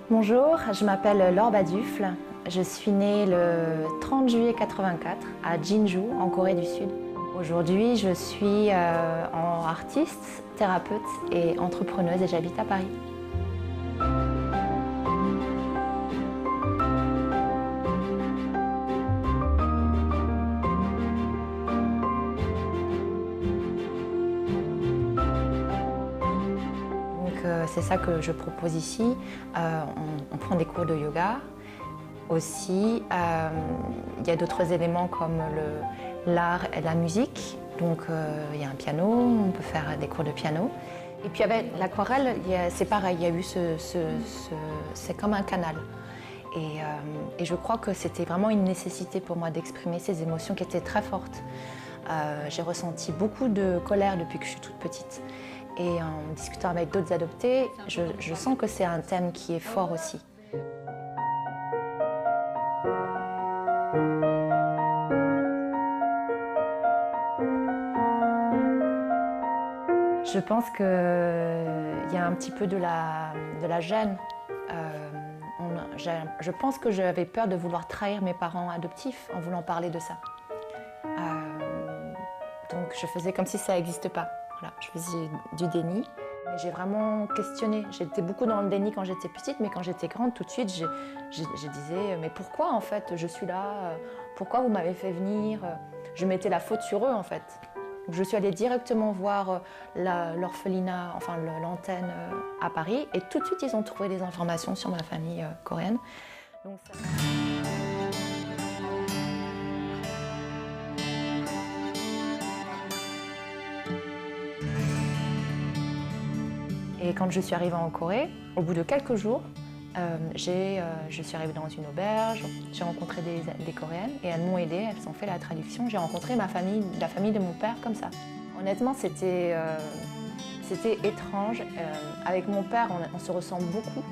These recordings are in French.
Bonjour, je m'appelle Laure Badufle. Je suis née le 30 juillet 84 à Jinju, en Corée du Sud. Aujourd'hui, je suis artiste, thérapeute et entrepreneuse et j'habite à Paris. C'est ça que je propose ici. On prend des cours de yoga. Aussi, il y a d'autres éléments comme l'art et la musique. Donc, il y a un piano, on peut faire des cours de piano. Et puis avec l'aquarelle, c'est pareil, il y a eu c'est comme un canal. Et je crois que c'était vraiment une nécessité pour moi d'exprimer ces émotions qui étaient très fortes. J'ai ressenti beaucoup de colère depuis que je suis toute petite. Et en discutant avec d'autres adoptés, je sens que c'est un thème qui est fort aussi. Je pense qu'il y a un petit peu de la gêne. Je pense que j'avais peur de vouloir trahir mes parents adoptifs en voulant parler de ça. Donc je faisais comme si ça n'existe pas. Voilà, je faisais du déni. J'ai vraiment questionné. J'étais beaucoup dans le déni quand j'étais petite, mais quand j'étais grande, tout de suite, je disais « mais pourquoi en fait je suis là? Pourquoi vous m'avez fait venir ?» Je mettais la faute sur eux en fait. Je suis allée directement voir l'orphelinat, enfin l'antenne à Paris, et tout de suite ils ont trouvé des informations sur ma famille coréenne. Donc, ça... Et quand je suis arrivée en Corée, au bout de quelques jours, je suis arrivée dans une auberge, j'ai rencontré des Coréennes et elles m'ont aidée, elles ont fait la traduction. J'ai rencontré la famille de mon père comme ça. Honnêtement, c'était étrange. Avec mon père, on se ressemble beaucoup.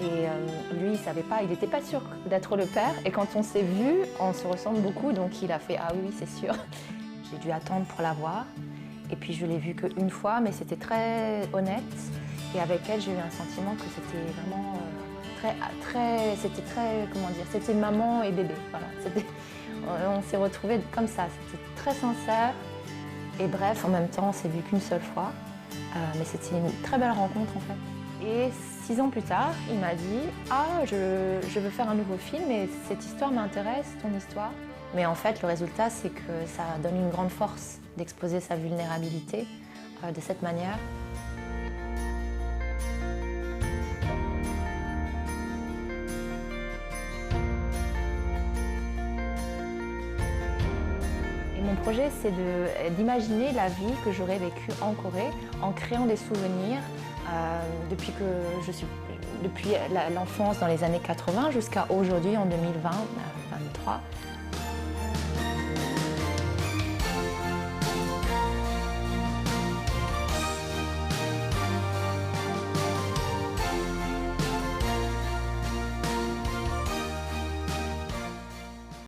Et lui, il savait pas, il n'était pas sûr d'être le père. Et quand on s'est vu, on se ressemble beaucoup, donc il a fait « ah oui, c'est sûr ». J'ai dû attendre pour la voir. Et puis je l'ai vue qu'une fois, mais c'était très honnête. Et avec elle, j'ai eu un sentiment que c'était vraiment c'était très, comment dire, c'était maman et bébé. Voilà, on s'est retrouvés comme ça, c'était très sincère. Et bref, en même temps, on s'est vu qu'une seule fois. Mais c'était une très belle rencontre en fait. Et 6 ans plus tard, il m'a dit « ah, je veux faire un nouveau film et cette histoire m'intéresse, ton histoire ». Mais en fait, le résultat, c'est que ça donne une grande force d'exposer sa vulnérabilité de cette manière. Et mon projet, c'est d'imaginer la vie que j'aurais vécue en Corée en créant des souvenirs depuis l'enfance dans les années 80 jusqu'à aujourd'hui en 2020-2023.